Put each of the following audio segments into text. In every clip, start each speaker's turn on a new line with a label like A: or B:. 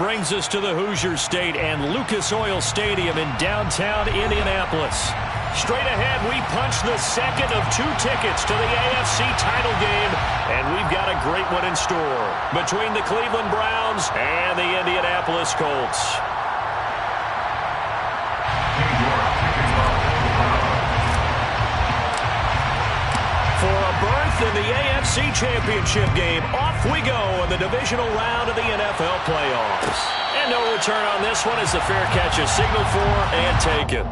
A: brings us to the Hoosier State and Lucas Oil Stadium in downtown Indianapolis. Straight ahead, we punch the second of 2 tickets to the AFC title game, and we've got a great one in store between the Cleveland Browns and the Indianapolis Colts. For a berth in the AFC Championship game, off we go in the divisional round of the NFL playoffs. And no return on this one as the fair catch is signaled for and taken.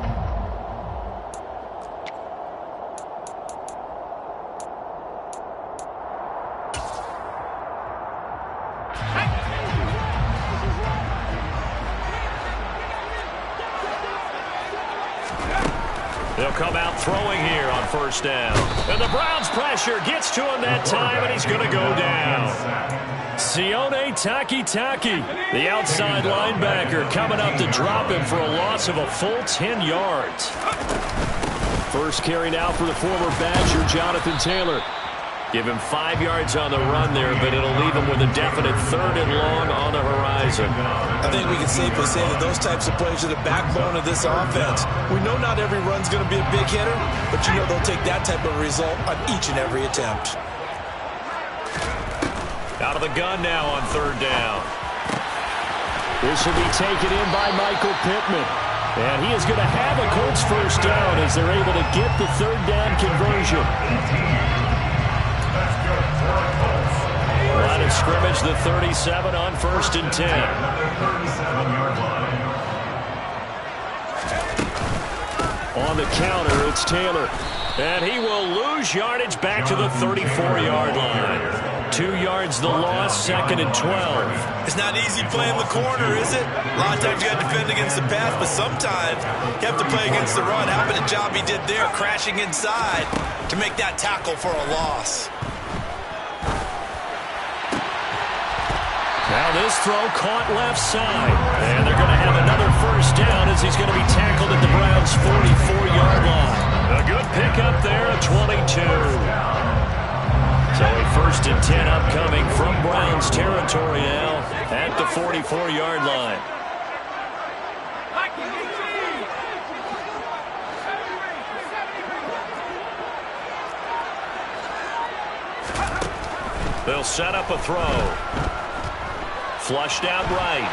A: They'll come out throwing here on first down. And the Browns pressure gets to him that time, and he's going to go down. Sione Takitaki, the outside linebacker, coming up to drop him for a loss of a full 10 yards. First carry now for the former Badger, Jonathan Taylor. Give him 5 yards on the run there, but it'll leave him with a definite 3rd and long on the horizon.
B: I think we can safely say that those types of plays are the backbone of this offense. We know not every run's going to be a big hitter, but you know they'll take that type of result on each and every attempt.
A: Out of the gun now on 3rd down. This will be taken in by Michael Pittman. And he is going to have a Colts first down as they're able to get the 3rd down conversion. Line of scrimmage, the 37 on 1st and 10. On the counter, it's Taylor. And he will lose yardage back to the 34-yard line. 2 yards the loss, 2nd and 12.
B: It's not easy playing the corner, is it? A lot of times you got to defend against the pass, but sometimes you have to play against the run. How about the job he did there, crashing inside to make that tackle for a loss?
A: Now this throw caught left side. And they're going to have another first down as he's going to be tackled at the Browns' 44-yard line. A good pickup there at 22. So a 1st and 10 upcoming from Browns territory now at the 44-yard line. They'll set up a throw. Flushed out right.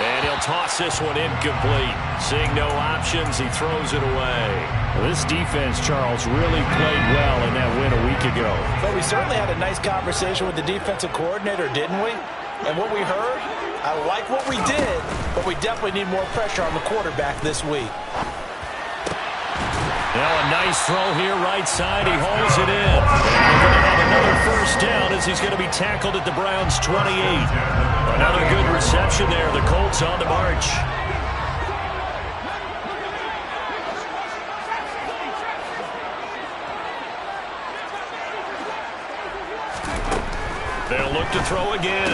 A: And he'll toss this one incomplete. Seeing no options, he throws it away.
C: Well, this defense, Charles, really played well in that win a week ago.
D: But we certainly had a nice conversation with the defensive coordinator, didn't we? And what we heard, I like what we did, but we definitely need more pressure on the quarterback this week.
A: Now a nice throw here, right side. He hauls it in. They're going to have another first down as he's going to be tackled at the Browns' 28. Another good reception there. The Colts on the march. They'll look to throw again.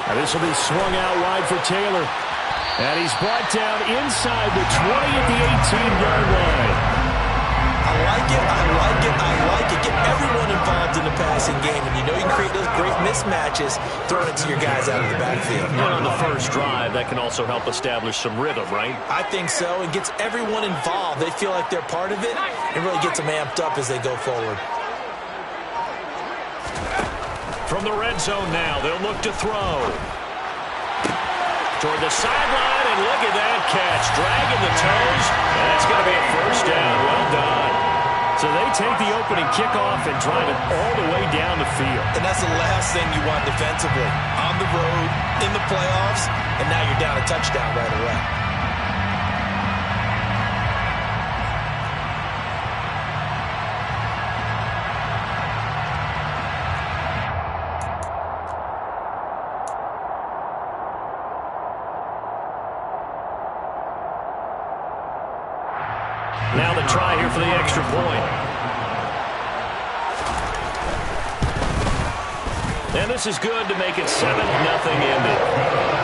A: Now this will be swung out wide for Taylor. And he's brought down inside the 20 at the 18-yard line.
B: I like it, I like it, I like it. Get everyone involved in the passing game. And you know you can create those great mismatches throwing it to your guys out of the backfield.
A: And on the first drive, that can also help establish some rhythm, right?
B: I think so. It gets everyone involved. They feel like they're part of it. It really gets them amped up as they go forward.
A: From the red zone now, they'll look to throw. Toward the sideline, and look at that catch. Dragging the toes, and that's going to be a first down. Well done. So they take the opening kickoff and drive it all the way down the field.
B: And that's the last thing you want defensively. On the road, in the playoffs, and now you're down a touchdown right away.
A: Now the try here for the extra point. And this is good to make it 7-0 Indy.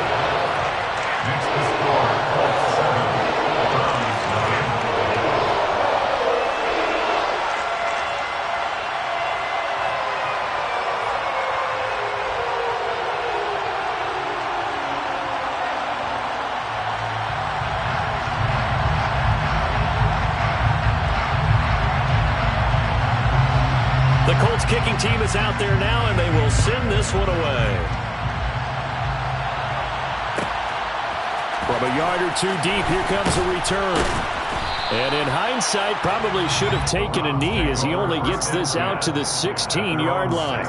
A: kicking team is out there now, and they will send this one away. From a yard or two deep, here comes a return. And in hindsight, probably should have taken a knee as he only gets this out to the 16-yard line.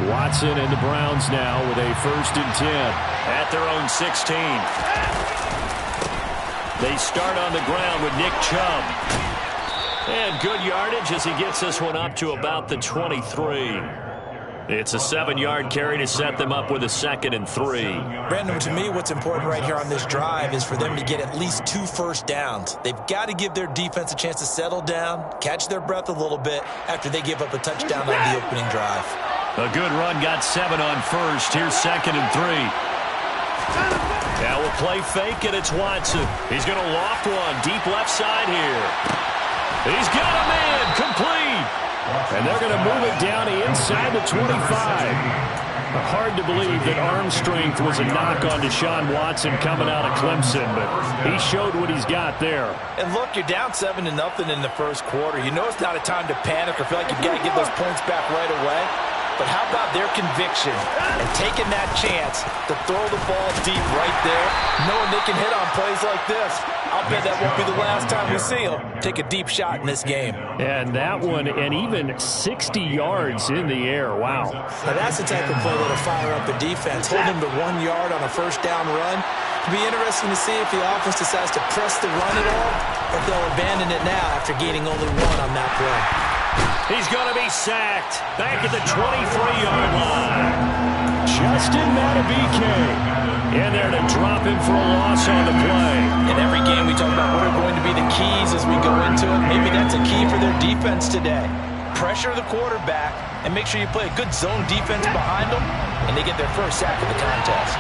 A: Watson and the Browns now with a 1st and 10 at their own 16. They start on the ground with Nick Chubb. And good yardage as he gets this one up to about the 23. It's a 7-yard carry to set them up with a 2nd and 3.
D: Brandon, to me, what's important right here on this drive is for them to get at least 2 first downs. They've got to give their defense a chance to settle down, catch their breath a little bit after they give up a touchdown on the opening drive.
A: A good run, got 7 on first. Here's 2nd and 3. Now we'll play fake, and it's Watson. He's going to loft one deep left side here. He's got a man, complete. And they're going to move it down inside the 25. Hard to believe that arm strength was a knock on Deshaun Watson coming out of Clemson, but he showed what he's got there.
D: And look, you're down 7-0 in the first quarter. You know it's not a time to panic or feel like you've got to get those points back right away. But how about their conviction and taking that chance to throw the ball deep right there, knowing they can hit on plays like this? I'll bet that won't be the last time we see them take a deep shot in this game.
A: And that one, and even 60 yards in the air. Wow.
D: Now that's the type of play that'll fire up a defense. Hold them to 1 yard on a 1st down run. It'll be interesting to see if the offense decides to press the run at all, or if they'll abandon it now after gaining only 1 on that play.
A: He's going to be sacked back at the 23-yard line. Justin Madubuike in there to drop him for a loss on the play.
D: In every game we talk about what are going to be the keys as we go into it. Maybe that's a key for their defense today. Pressure the quarterback and make sure you play a good zone defense behind them, and they get their first sack of the contest.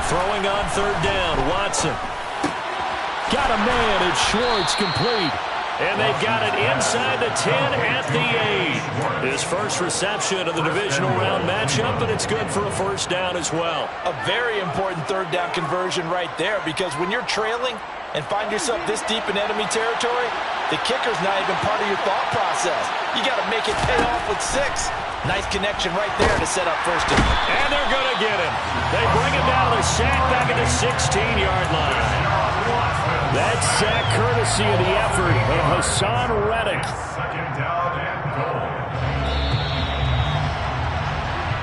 A: Throwing on 3rd down, Watson. Got a man, it's Schwartz, complete. And they've got it inside the 10 at the 8. His first reception of the divisional round matchup, and it's good for a 1st down as well.
D: A very important 3rd down conversion right there, because when you're trailing and find yourself this deep in enemy territory, the kicker's not even part of your thought process. You got to make it pay off with 6. Nice connection right there to set up 1st down.
A: And they're going to get him. They bring him down to the sack back at the 16-yard line. That sack courtesy of the effort of Hassan Reddick.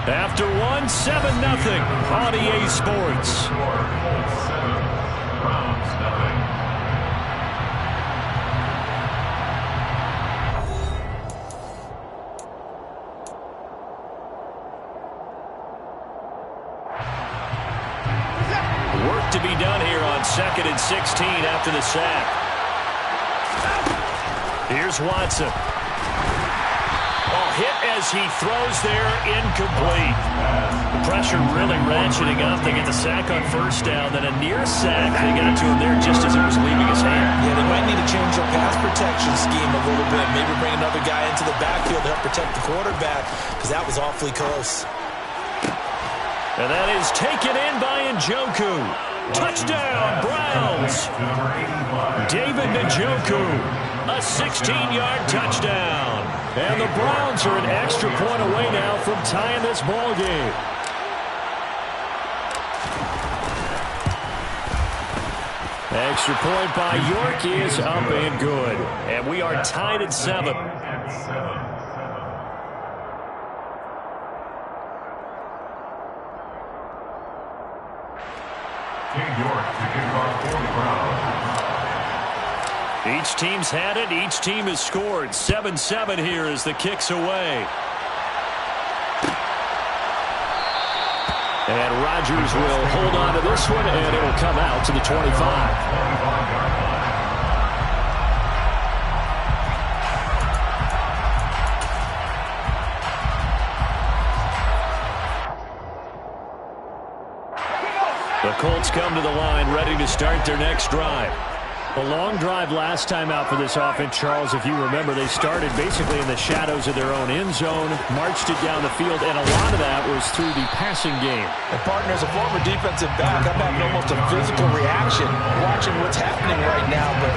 A: After 1, 7-0 on EA Sports. Work to be done here on 2nd and 16 after the sack. Here's Watson. Hit as he throws there, incomplete. The pressure really ratcheting up. They get the sack on 1st down, then a near sack. They got to him there just as it was leaving his hand.
D: Yeah, they might need to change their pass protection scheme a little bit. Maybe bring another guy into the backfield to help protect the quarterback, because that was awfully close.
A: And that is taken in by Njoku. Touchdown, Browns. David Njoku, a 16-yard touchdown. And the Browns are an extra point away now from tying this ball game. Extra point by York is up and good. And we are tied at 7. Each team's had it. Each team has scored. 7-7 here as the kick's away. And Rodgers will hold on to this one, and it will come out to the 25. The Colts come to the line ready to start their next drive.
C: A long drive last time out for this offense, Charles. If you remember, they started basically in the shadows of their own end zone, marched it down the field, and a lot of that was through the passing game.
D: And partner, as a former defensive back, I'm having almost a physical reaction watching what's happening right now. But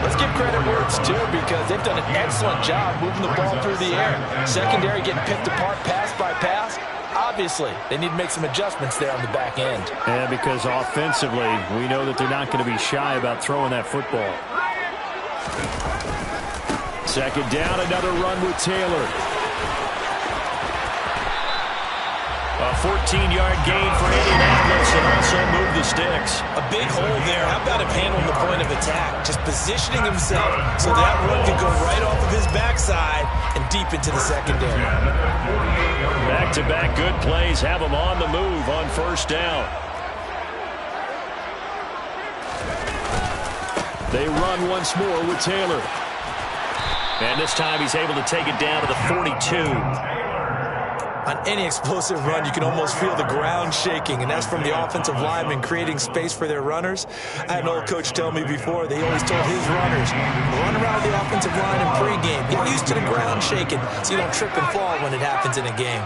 D: let's give credit where it's due, because they've done an excellent job moving the ball through the air. Secondary getting picked apart pass by pass. Obviously, they need to make some adjustments there on the back end.
C: And because offensively, we know that they're not going to be shy about throwing that football. Second down, another run with Taylor. A 14-yard gain for Indianapolis, and also moved the sticks.
B: A big hole there. How about him handling the point of attack? Just positioning himself so that run could go right off of his backside and deep into the secondary.
A: Back-to-back good plays have him on the move on first down. They run once more with Taylor. And this time he's able to take it down to the 42.
B: On any explosive run, you can almost feel the ground shaking, and that's from the offensive linemen creating space for their runners. I had an old coach tell me before, they always told his runners, run around the offensive line in pregame. Get used to the ground shaking so you don't trip and fall when it happens in a game.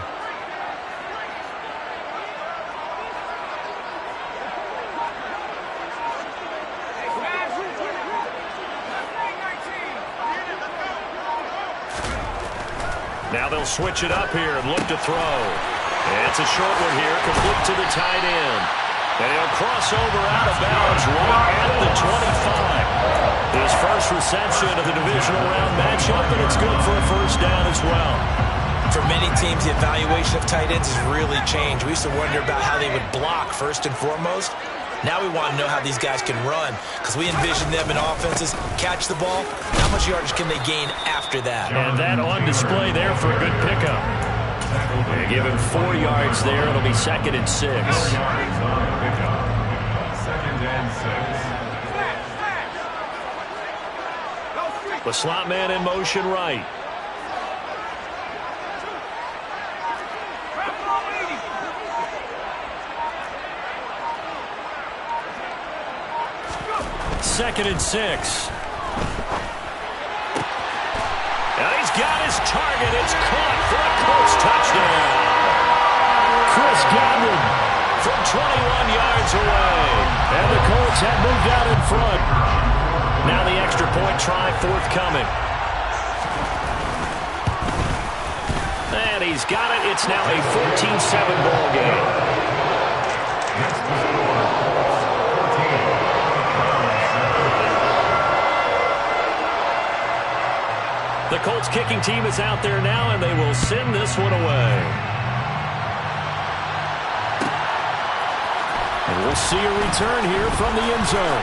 A: Now they'll switch it up here and look to throw. It's a short one here, complete to the tight end. And he'll cross over out of bounds right at the 25. His first reception of the divisional round matchup, and it's good for a first down as well.
B: For many teams, the evaluation of tight ends has really changed. We used to wonder about how they would block first and foremost. Now we want to know how these guys can run, because we envision them in offenses, catch the ball, how much yardage can they gain after that?
A: And that on display there for a good pickup. They give him 4 yards there. It'll be 2nd and 6. The slot man in motion right. Second and 6. Now he's got his target. It's caught for a Colts touchdown. Chris Godwin from 21 yards away. And the Colts have moved out in front. Now the extra point try forthcoming. And he's got it. It's now a 14-7 ball game. The Colts kicking team is out there now, and they will send this one away. And we'll see a return here from the end zone.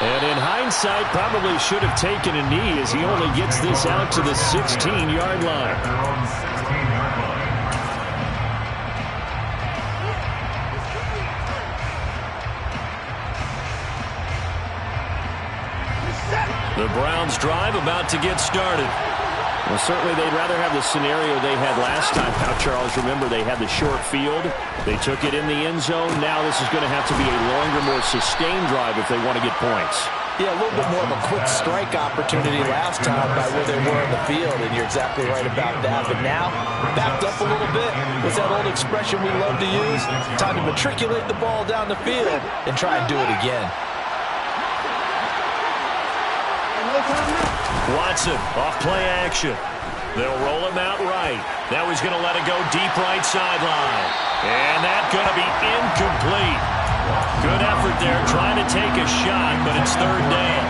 A: And in hindsight, probably should have taken a knee as he only gets this out to the 16-yard line. The Browns drive about to get started. Well, certainly they'd rather have the scenario they had last time out, Charles. Remember, they had the short field. They took it in the end zone. Now this is going to have to be a longer, more sustained drive if they want to get points.
D: Yeah, a little bit more of a quick strike opportunity last time by where they were in the field, and you're exactly right about that. But now, backed up a little bit, what's that old expression we love to use? Time to matriculate the ball down the field and try and do it again.
A: Watson, off play action. They'll roll him out right. Now he's going to let it go deep right sideline. And that's going to be incomplete. Good effort there, trying to take a shot, but it's third down.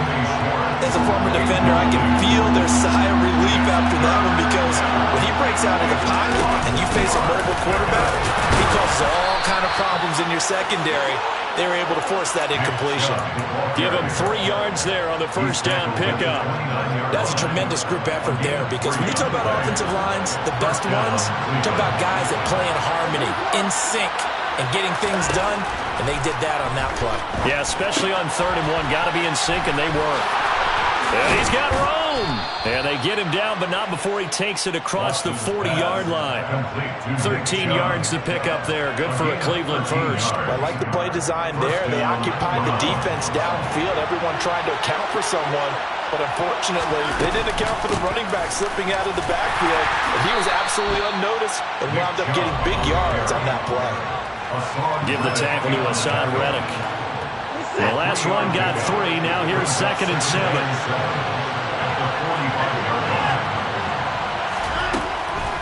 B: As a former defender, I can feel their sigh of relief after that one, because when he breaks out of the pocket and you face a mobile quarterback, he causes all kind of problems in your secondary. They were able to force that incompletion.
A: Give him 3 yards there on the first down pickup.
B: That's a tremendous group effort there, because when you talk about offensive lines, the best ones, you talk about guys that play in harmony, in sync, and getting things done, and they did that on that play.
A: Yeah, especially on 3rd and 1. Got to be in sync, and they were. And he's got room. boom! And they get him down, but not before he takes it across the 40-yard line. 13 yards to pick up there. Good for a Cleveland first.
D: I like the play design there. They occupied the defense downfield, everyone trying to account for someone. But unfortunately, they didn't account for the running back slipping out of the backfield. And he was absolutely unnoticed and wound up getting big yards on that play.
A: Give the tackle to Hassan Reddick. The last run got 3. Now here's 2nd and 7.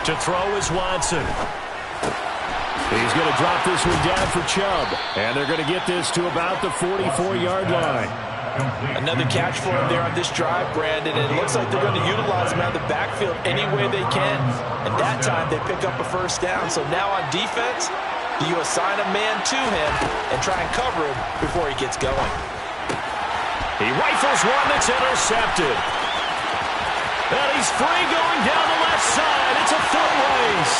A: To throw is Watson. He's going to drop this one down for Chubb. And they're going to get this to about the 44-yard line.
D: Another catch for him there on this drive, Brandon. And it looks like they're going to utilize him out of the backfield any way they can. And that time they pick up a first down. So now on defense, do you assign a man to him and try and cover him before he gets going?
A: He rifles one that's intercepted. And he's free going down the left side. It's a foot race.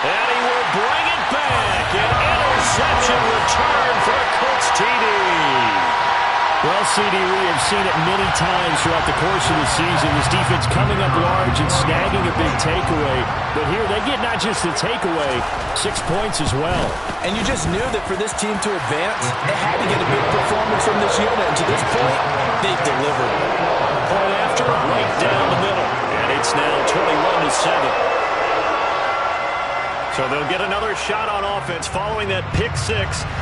A: And he will bring it back. An interception return for a Colts TD.
C: Well, CD, we have seen it many times throughout the course of the season. This defense coming up large and snagging a big takeaway. But here they get not just the takeaway, 6 points as well.
D: And you just knew that for this team to advance, they had to get a big performance from this unit. And to this point, they've delivered.
A: Point after, right down the middle. And it's now 21-7. So they'll get another shot on offense following that pick 6.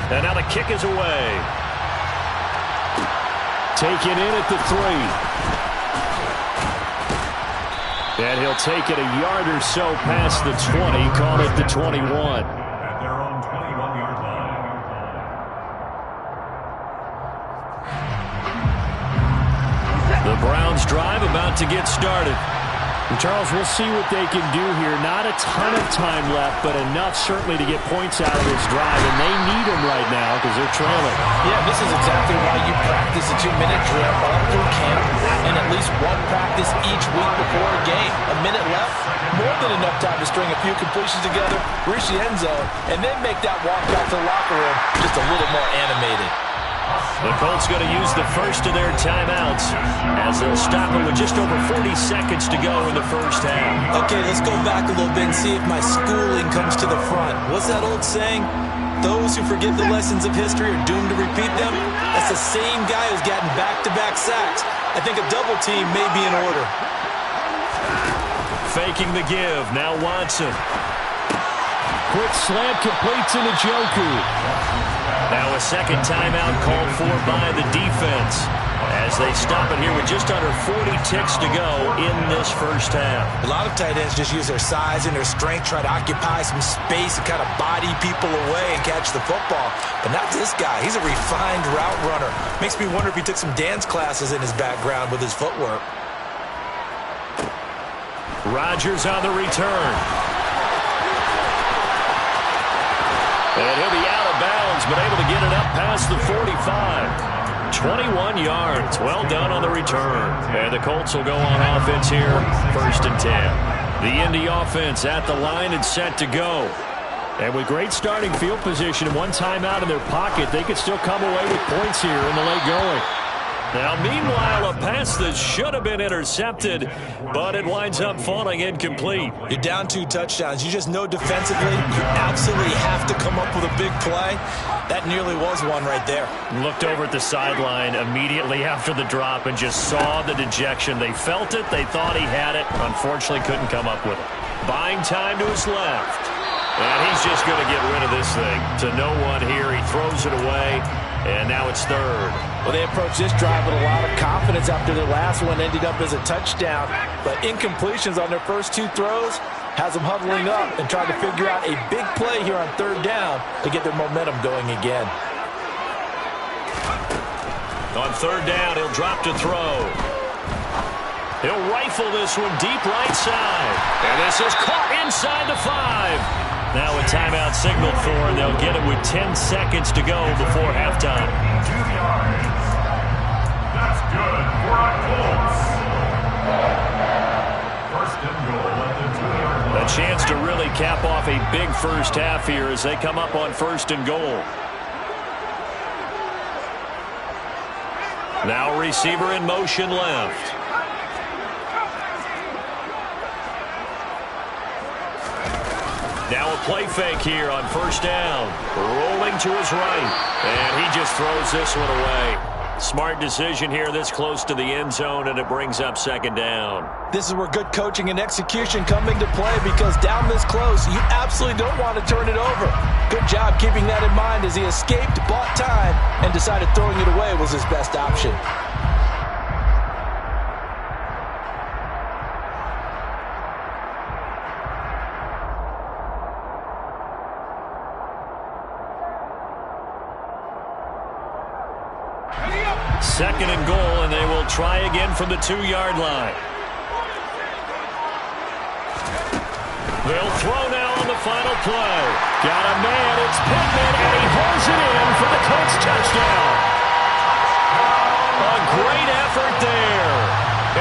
A: And now the kick is away.
C: Taken in at the 3. And he'll take it a yard or so past the 20, call it the 21.
E: At their own 21-yard line.
A: The Browns drive about to get started.
C: And Charles, we'll see what they can do here. Not a ton of time left, but enough certainly to get points out of this drive. And they need them right now because they're trailing.
D: Yeah, this is exactly why you practice a 2-minute drill all through camp and at least one practice each week before a game. A minute left, more than enough time to string a few completions together, reach the end zone, and then make that walk back to the locker room just a little more animated.
A: The Colts going to use the first of their timeouts as they'll stop it with just over 40 seconds to go in the first half.
B: Okay, let's go back a little bit and see if my schooling comes to the front. What's that old saying? Those who forget the lessons of history are doomed to repeat them. That's the same guy who's gotten back-to-back sacks. I think a double team may be in order.
A: Faking the give. Now Watson.
C: Quick slant completes into Njoku.
A: Now a second timeout called for by the defense as they stop it here with just under 40 ticks to go in this first half.
B: A lot of tight ends just use their size and their strength, try to occupy some space and kind of body people away and catch the football. But not this guy. He's a refined route runner. Makes me wonder if he took some dance classes in his background with his footwork.
A: Rodgers on the return. And he'll be out of bounds, but able to get it up past the 45. 21 yards. Well done on the return. And the Colts will go on offense here, 1st and 10. The Indy offense at the line and set to go. And with great starting field position and one timeout in their pocket, they could still come away with points here in the late going. Now, meanwhile, a pass that should have been intercepted, but it winds up falling incomplete.
B: You're down 2 touchdowns. You just know defensively you absolutely have to come up with a big play. That nearly was one right there.
A: Looked over at the sideline immediately after the drop and just saw the dejection. They felt it. They thought he had it. Unfortunately, couldn't come up with it. Buying time to his left. And he's just going to get rid of this thing. To no one here. He throws it away. And now it's 3rd.
D: Well, they approached this drive with a lot of confidence after their last one ended up as a touchdown. But incompletions on their first 2 throws has them huddling up and trying to figure out a big play here on 3rd down to get their momentum going again.
A: On 3rd down, he'll drop to throw. He'll rifle this one deep right side. And this is caught inside the 5. Now a timeout signaled for, and they'll get it with 10 seconds to go before halftime.
E: 2 yards. That's good for our Colts. 1st and goal at the 2-yard line.
A: A chance to really cap off a big first half here as they come up on 1st and goal. Now receiver in motion left. Now a play fake here on first down. Rolling to his right. And he just throws this one away. Smart decision here this close to the end zone, and it brings up second down.
D: This is where good coaching and execution come into play, because down this close, you absolutely don't want to turn it over. Good job keeping that in mind as he escaped, bought time, and decided throwing it away was his best option.
A: Second and goal, and they will try again from the 2-yard line. They'll throw now on the final play. Got a man, it's Pittman, and he holds it in for the Colts touchdown. A great effort there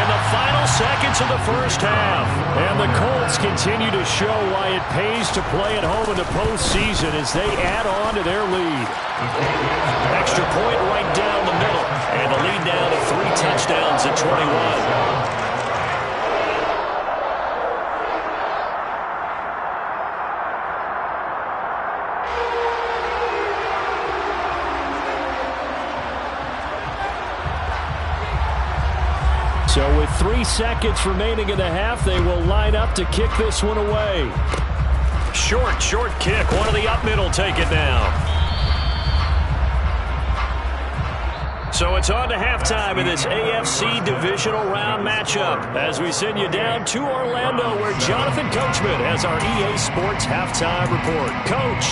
A: in the final seconds of the first half. And the Colts continue to show why it pays to play at home in the postseason as they add on to their lead. Extra point right down the middle. And the lead down to 3 touchdowns at 21. So with 3 seconds remaining in the half, they will line up to kick this one away. Short kick. One of the up middle take it now. So it's on to halftime in this AFC divisional round matchup as we send you down to Orlando, where Jonathan Coachman has our EA Sports halftime report. Coach.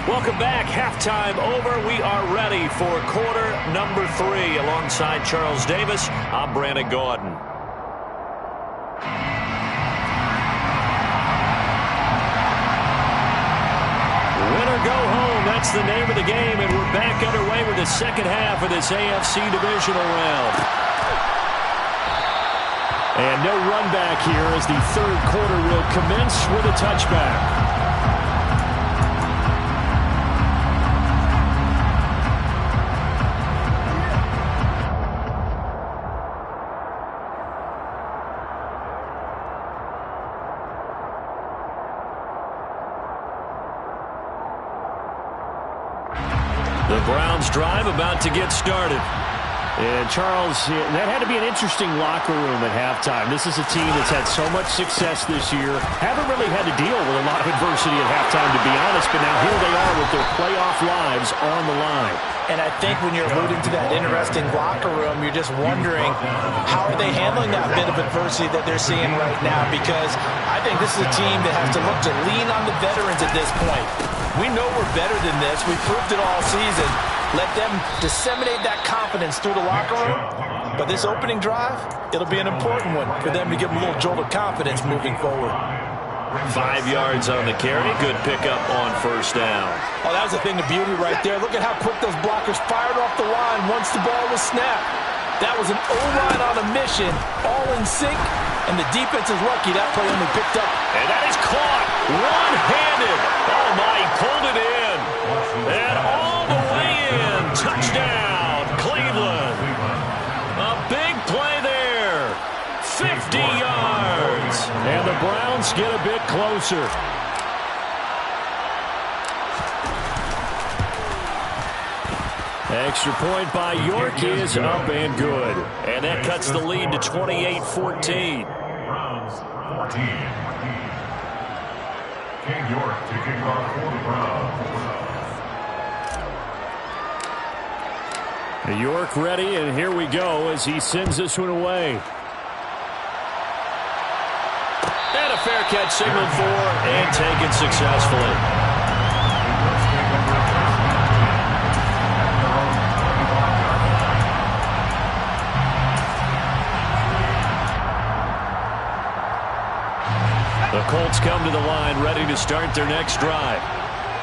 A: Welcome back. Halftime over. We are ready for quarter number 3. Alongside Charles Davis, I'm Brandon Gaudin. Go home, that's the name of the game, and we're back underway with the second half of this AFC divisional round. And no run back here as the third quarter will commence with a touchback. The Browns drive about to get started. And Charles, that had to be an interesting locker room at halftime. This is a team that's had so much success this year. Haven't really had to deal with a lot of adversity at halftime, to be honest. But now here they are with their playoff lives on the line.
D: And I think when you're alluding to that interesting locker room, you're just wondering how are they handling that bit of adversity that they're seeing right now, because I think this is a team that has to look to lean on the veterans at this point. We know we're better than this. We proved it all season. Let them disseminate that confidence through the locker room. But this opening drive, it'll be an important one for them to give them a little jolt of confidence moving forward.
A: 5 yards on the carry. Good pickup on first down.
D: Oh, that was a thing of beauty right there. Look at how quick those blockers fired off the line once the ball was snapped. That was an O-line on a mission, all in sync, and the defense is lucky that play only picked up.
A: And that is caught one-handed. Oh, my, he pulled it in. And all the way in. Touchdown, Cleveland. A big play there. 50 yards. And the Browns get a bit closer. Extra point by York is up and good. And that cuts the lead to 28-14.
E: Browns 14. King York to kick off for the Browns.
A: York ready, and here we go as he sends this one away. And a fair catch signaled for and taken successfully. The Colts come to the line ready to start their next drive.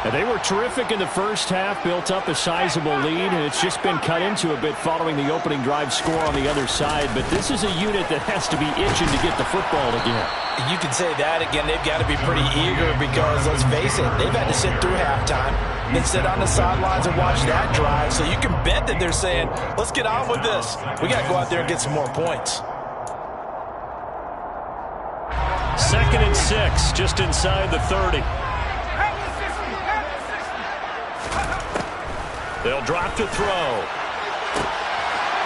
A: And they were terrific in the first half, built up a sizable lead, and it's just been cut into a bit following the opening drive score on the other side. But this is a unit that has to be itching to get the football again.
D: You can say that again. They've got to be pretty eager because, let's face it, they've had to sit through halftime, then sit on the sidelines and watch that drive. So you can bet that they're saying, let's get on with this. We got to go out there and get some more points.
A: 2nd and 6, just inside the 30. They'll drop to throw.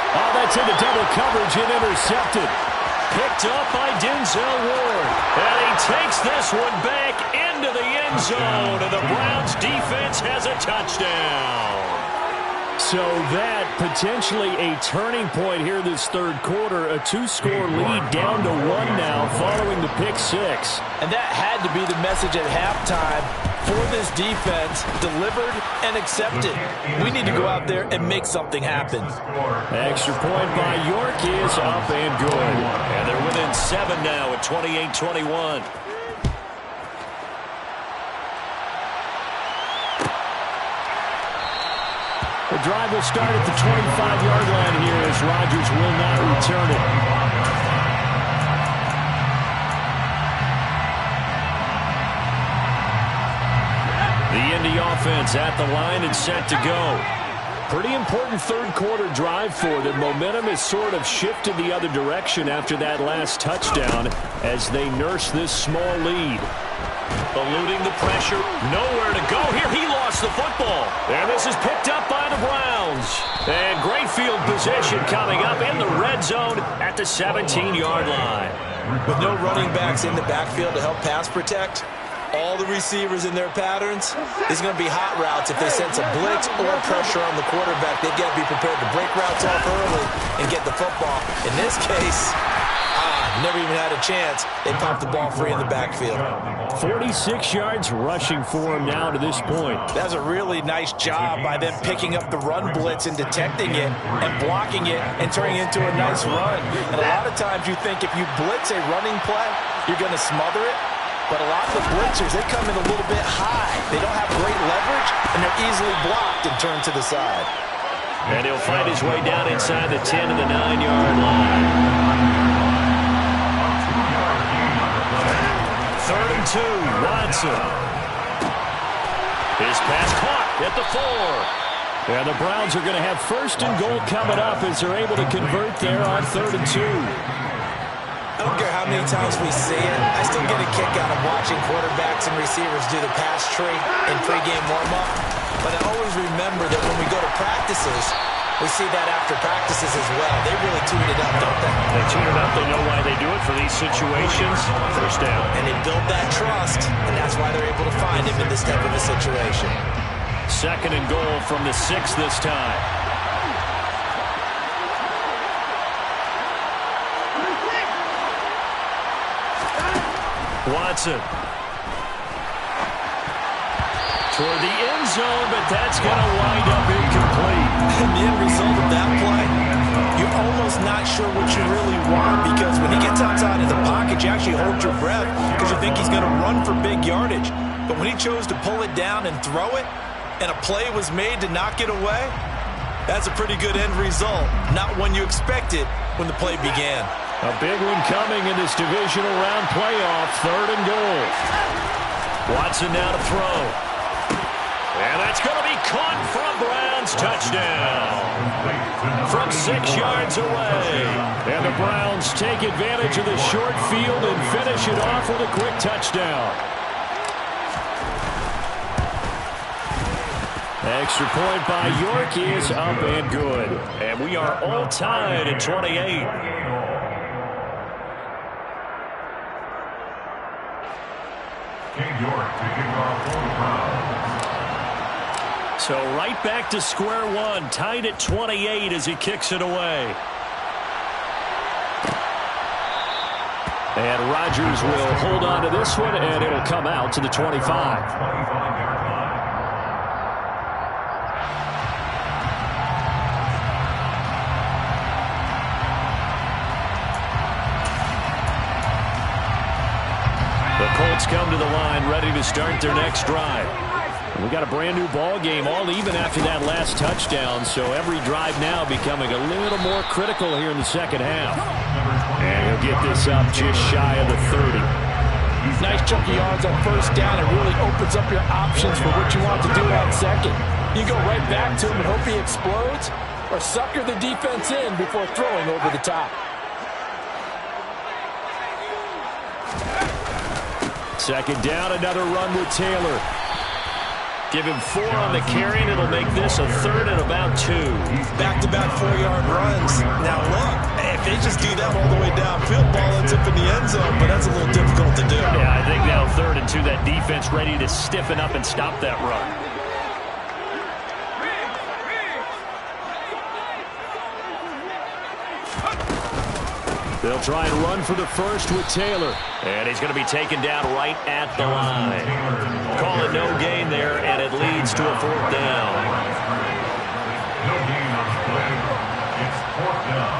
C: Oh, that's into double coverage and intercepted.
A: Picked up by Denzel Ward. And he takes this one back into the end zone. And the Browns defense has a touchdown.
C: So that potentially a turning point here this third quarter. A 2-score lead down to 1 now following the pick 6.
D: And that had to be the message at halftime for this defense. Delivered and accepted. We need to go out there and make something happen.
C: Extra point by York is up and good.
A: And they're within 7 now at 28-21.
C: The drive will start at the 25-yard line here as Rodgers will not return it.
A: The Indy offense at the line and set to go.
C: Pretty important third quarter drive for them. Momentum has sort of shifted the other direction after that last touchdown as they nurse this small lead.
A: Eluding the pressure. Nowhere to go here. He lost the football. And this is picked up by the Browns. And great field position coming up in the red zone at the 17-yard line.
B: With no running backs in the backfield to help pass protect, all the receivers in their patterns, it's going to be hot routes if they sense a blitz or pressure on the quarterback. They've got to be prepared to break routes off early and get the football. In this case, never even had a chance. They popped the ball free in the backfield.
C: 46 yards rushing for him now to this point.
D: That's a really nice job by them picking up the run blitz and detecting it and blocking it and turning it into a nice run. And a lot of times you think if you blitz a running play, you're going to smother it. But a lot of the blitzers, they come in a little bit high. They don't have great leverage, and they're easily blocked and turned to the side.
A: And he'll find his way down inside the 10 to the 9-yard line. 3rd and 2, Watson. His pass caught at the 4.
C: And the Browns are going to have 1st and goal coming up as they're able to convert there on 3rd and 2.
B: I don't care how many times we see it. I still get a kick out of watching quarterbacks and receivers do the pass tree in pregame warm-up. But I always remember that when we go to practices, we see that after practices as well. They really tune it up, don't they?
A: They tune it up. They know why they do it for these situations. 1st down.
B: And they build that trust, and that's why they're able to find him in this type of a situation.
A: 2nd and goal from the 6 this time. Watson. Toward the end zone, but that's going to wind up incomplete.
B: And the end result of that play, you're almost not sure what you really want, because when he gets outside of the pocket, you actually hold your breath because you think he's going to run for big yardage. But when he chose to pull it down and throw it, and a play was made to knock it away, that's a pretty good end result. Not one you expected when the play began.
C: A big one coming in this divisional round playoff. 3rd and goal.
A: Watson now to throw. And that's going to be caught for a Browns touchdown. From 6 yards away.
C: And the Browns take advantage of the short field and finish it off with a quick touchdown. Extra point by York is up and good.
A: And we are all tied at 28. So right back to square one, tied at 28 as he kicks it away.
C: And Rodgers will hold on to this one, and it'll come out to the 25.
A: The Colts come to the line, ready to start their next drive.
C: We got a brand new ball game, all even after that last touchdown, so every drive now becoming a little more critical here in the second half. And he'll get this up just shy of the 30.
D: Nice chunky yards on 1st down. It really opens up your options for what you want to do on 2nd. You go right back to him and hope he explodes, or sucker the defense in before throwing over the top.
C: Second down, another run with Taylor. Give him 4 on the carry, and it'll make this a 3rd and about 2.
B: Back-to-back 4-yard runs. Now, look, if they just do that all the way downfield, ball ends up in the end zone, but that's a little difficult to do.
C: Yeah, I think now 3rd and 2, that defense ready to stiffen up and stop that run. They'll try and run for the first with Taylor.
A: And he's going to be taken down right at the line. Call it no gain there, and it leads to a 4th down.
E: No gain on the play. It's 4th down.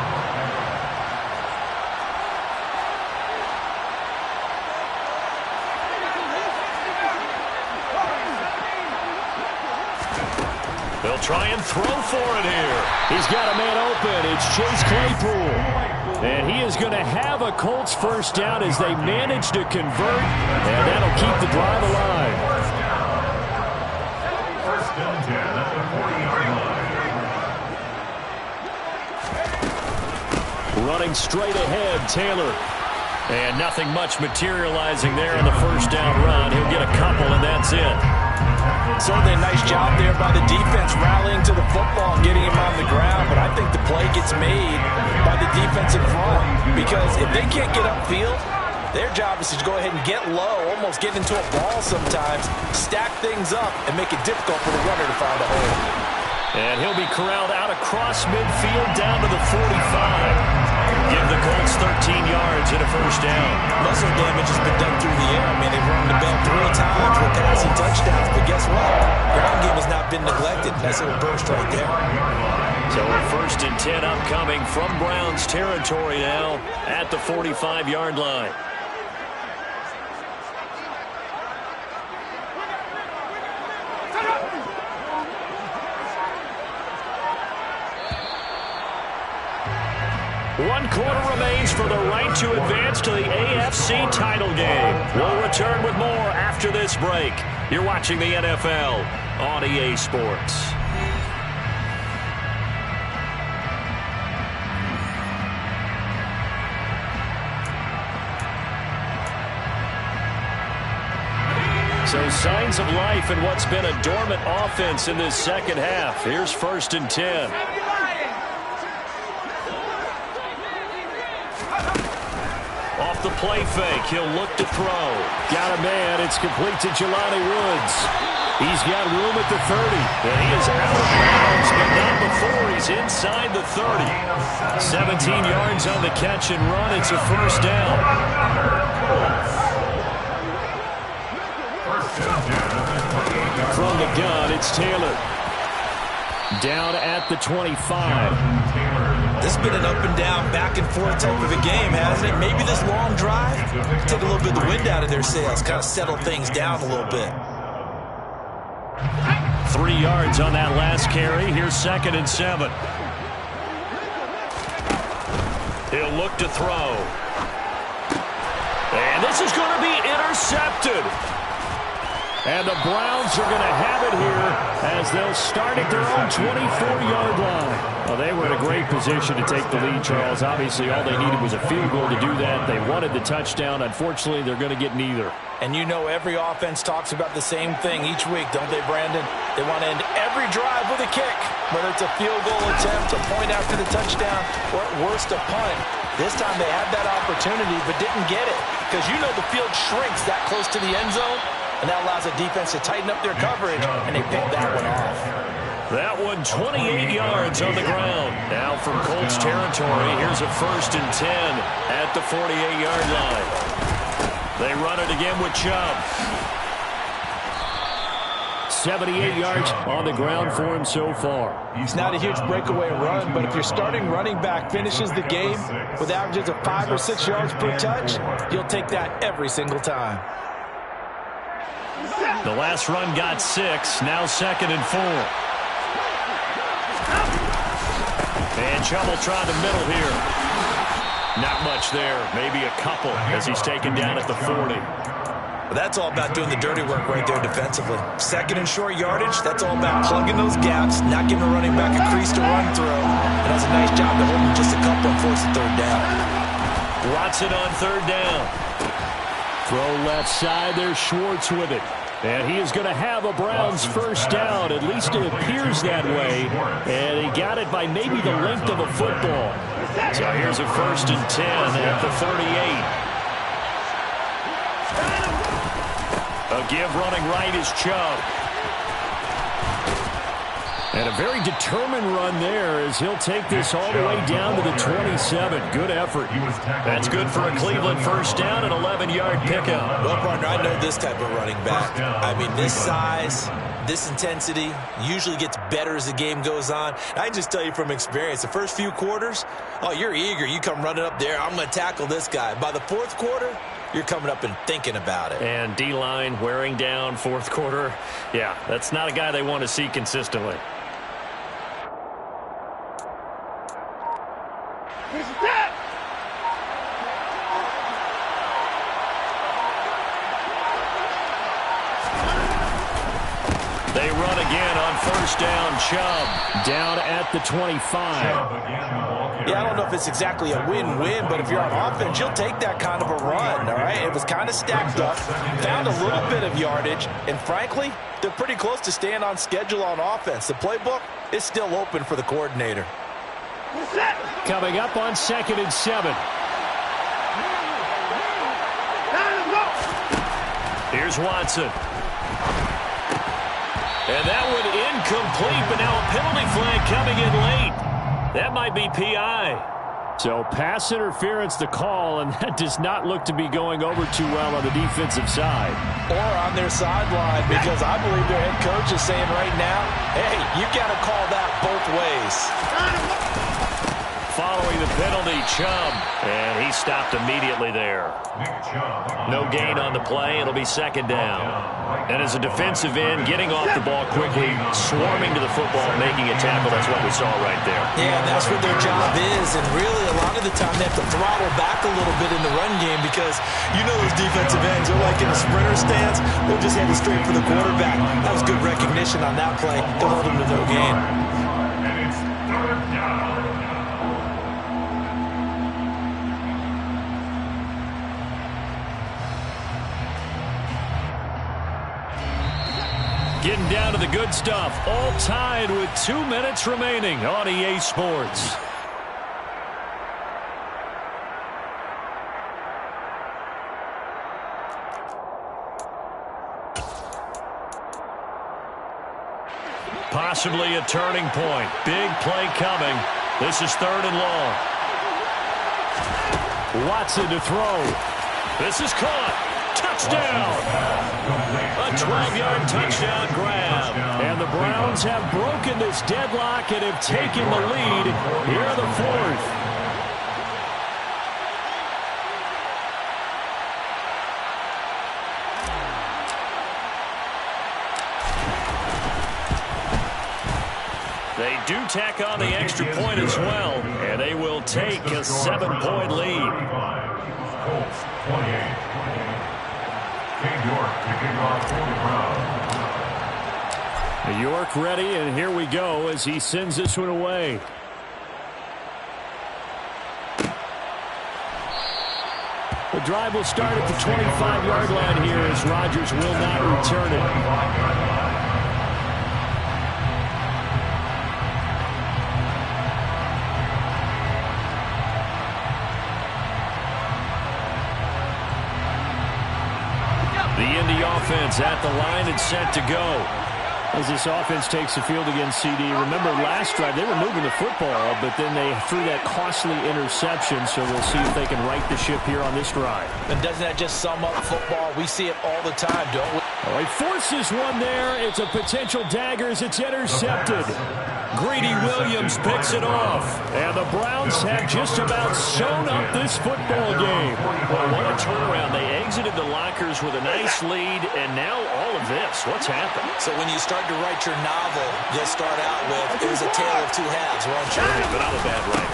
A: They'll try and throw for it here.
C: He's got a man open. It's Chase Claypool. And he is going to have a Colts first down as they manage to convert. And that'll keep the drive alive.
E: First down 10 at the 40-yard line.
C: Running straight ahead, Taylor.
A: And nothing much materializing there on the first down run. He'll get a couple, and that's it.
D: Certainly a nice job there by the defense rallying to the football and getting him on the ground, but I think the play gets made by the defensive front because if they can't get upfield, their job is to go ahead and get low, almost get into a ball sometimes, stack things up, and make it difficult for the runner to find a hole.
A: And he'll be corralled out across midfield down to the 45. Give the Colts 13 yards and a first down.
B: Muscle damage has been done through the air. I mean, they've rung the bell 3 times with passing touchdowns, but guess what? Ground game has not been neglected. Nice little burst right there.
A: So a 1st and 10 upcoming from Browns territory now at the 45-yard line. One quarter remains for the right to advance to the AFC title game. We'll return with more after this break. You're watching the NFL on EA Sports. So signs of life in what's been a dormant offense in this second half. Here's 1st and 10. Off the play fake, he'll look to throw.
C: Got a man. It's complete to Jelani Woods. He's got room at the 30.
A: And he is out of bounds, but not before he's inside the 30. 17 yards on the catch and run. It's a first down.
C: From the gun, it's Taylor. Down at the 25.
B: This has been an up-and-down, back-and-forth type of a game, hasn't it? Maybe this long drive take a little bit of the wind out of their sails, kind of settle things down a little bit.
A: 3 yards on that last carry. Here's 2nd and 7. He'll look to throw. And this is going to be intercepted.
C: And the Browns are going to have it here as they'll start at their own 24-yard line. Well, they were in a great position to take the lead, Charles. Obviously, all they needed was a field goal to do that. They wanted the touchdown. Unfortunately, they're going to get neither.
D: And you know every offense talks about the same thing each week, don't they, Brandon? They want to end every drive with a kick, whether it's a field goal attempt, a point after the touchdown, or at worst a punt. This time they had that opportunity but didn't get it because you know the field shrinks that close to the end zone, and that allows the defense to tighten up their coverage, and they picked that one off.
A: That one 28 yards on the ground. Now from Colts territory, here's a 1st and 10 at the 48-yard line. They run it again with Chubb.
C: 78 yards on the ground for him so far.
D: It's not a huge breakaway run, but if your starting running back finishes the game with averages of 5 or 6 yards per touch, you'll take that every single time.
A: The last run got 6, now 2nd and 4. And Chubb will try the middle here. Not much there, maybe a couple as he's taken down at the 40.
B: But that's all about doing the dirty work right there defensively. 2nd and short yardage, that's all about plugging those gaps, not giving a running back a crease to run through. And that's a nice job to hold him just a couple and force the 3rd down.
A: Watson on 3rd down.
C: Throw left side. There's Schwartz with it. And he is going to have a Browns first down. At least it appears that way. And he got it by maybe the length of a football.
A: So here's a 1st and 10 at the 38. A give running right is Chubb.
C: And a very determined run there as he'll take this all the way down to the 27. Good effort.
A: That's good for a Cleveland first down and 11-yard pickup.
B: Well, partner, I know this type of running back. I mean, this size, this intensity usually gets better as the game goes on. I can just tell you from experience, the first few quarters, oh, you're eager. You come running up there, I'm going to tackle this guy. By the fourth quarter, you're coming up and thinking about it.
A: And D-line wearing down fourth quarter. Yeah, that's not a guy they want to see consistently. They run again on first down. Chubb
C: down at the 25.
D: Yeah, I don't know if it's exactly a win-win, but if you're on offense, you'll take that kind of a run, all right? It was kind of stacked up, found a little bit of yardage, and frankly, they're pretty close to staying on schedule on offense. The playbook is still open for the coordinator.
C: Coming up on 2nd and 7.
A: Here's Watson. And that one incomplete, but now a penalty flag coming in late. That might be PI.
C: So pass interference the call, and that does not look to be going over too well on the defensive side.
D: Or on their sideline, because I believe their head coach is saying right now, hey, you got to call that both ways.
A: Following the penalty, Chubb, and he stopped immediately there. No gain on the play. It'll be 2nd down. And as a defensive end, getting off the ball quickly, swarming to the football, making a tackle, that's what we saw right there.
B: Yeah, that's what their job is, and really a lot of the time they have to throttle back a little bit in the run game because you know those defensive ends are like in a sprinter stance. They're just heading straight for the quarterback. That was good recognition on that play to hold him to no gain.
E: And it's 3rd down.
A: Getting down to the good stuff. All tied with 2 minutes remaining on EA Sports. Possibly a turning point. Big play coming. This is 3rd and long.
C: Watson to throw.
A: This is caught. Touchdown. A 12-yard touchdown grab.
C: And the Browns have broken this deadlock and have taken the lead here in the 4th.
A: They do tack on the extra point as well, and they will take a 7-point lead.
E: Colts 28. King York to kick off for the Browns.
C: York ready, and here we go as he sends this one away. The drive will start at the 25-yard line here as Rodgers will not return it.
A: The Indy offense at the line and set to go.
C: As this offense takes the field against CD, remember last drive they were moving the football, but then they threw that costly interception, so we'll see if they can right the ship here on this drive.
D: And doesn't that just sum up football? We see it all the time, don't we?
C: Oh, he forces one there. It's a potential dagger as it's intercepted.
A: Greedy Williams picks it off.
C: And the Browns have just about sewn up this football game.
A: Well, what a turnaround. They exited the lockers with a nice lead, and now all of this. What's happened?
B: So when you start to write your novel, you'll start out with, it was a tale of two halves, won't you?
A: But I'm a bad writer.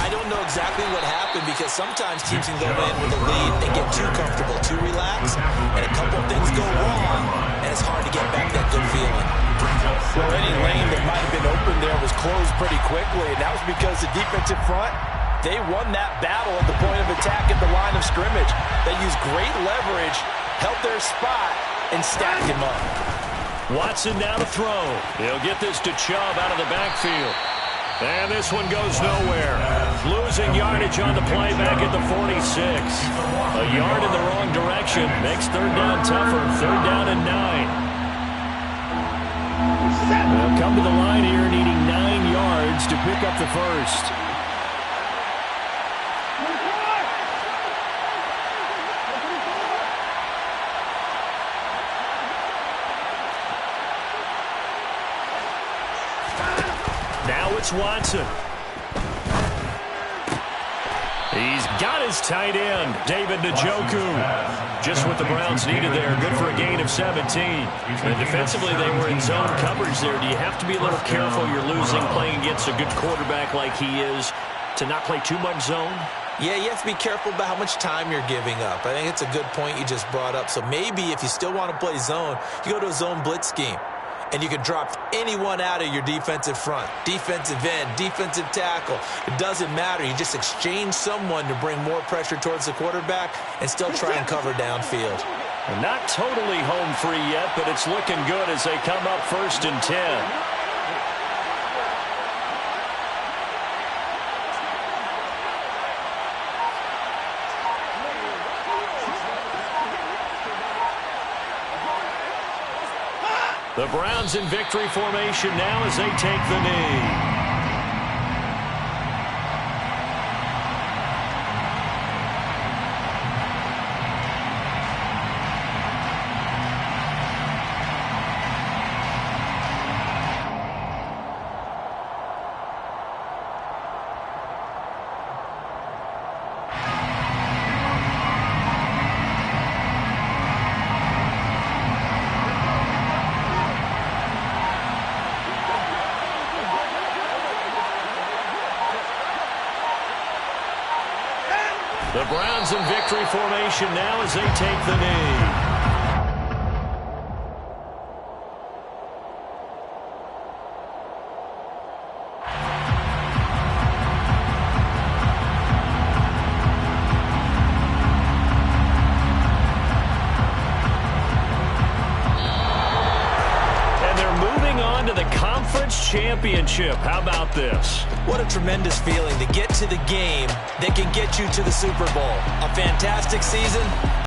B: I don't know exactly what happened because sometimes teams can go in with a lead and get too comfortable, too relaxed, and a couple of things go wrong, and it's hard to get back that good feeling.
D: Well, any lane that might have been open there was closed pretty quickly, and that was because the defensive front They won that battle at the point of attack at the line of scrimmage. They used great leverage, held their spot, and stacked him up.
A: Watson now to throw. He'll get this to Chubb out of the backfield. And this one goes nowhere. Losing yardage on the play back at the 46. A yard in the wrong direction makes third down tougher. Third down and 9. They'll come to the line here needing 9 yards to pick up the first. Now it's Watson. He's got his tight end, David Njoku. Just what the Browns needed there. Good for a gain of 17. And defensively, they were in zone coverage there. Do you have to be a little careful? You're losing playing against a good quarterback like he is to not play too much zone?
B: Yeah, you have to be careful about how much time you're giving up. I think it's a good point you just brought up. So maybe if you still want to play zone, you go to a zone blitz scheme. And you can drop anyone out of your defensive front, defensive end, defensive tackle. It doesn't matter. You just exchange someone to bring more pressure towards the quarterback and still try and cover downfield.
A: Not totally home free yet, but it's looking good as they come up 1st and 10. The Browns in victory formation now as they take the knee. The Browns in victory formation now as they take the knee. Championship. How about this?
B: What a tremendous feeling to get to the game that can get you to the Super Bowl. A fantastic season.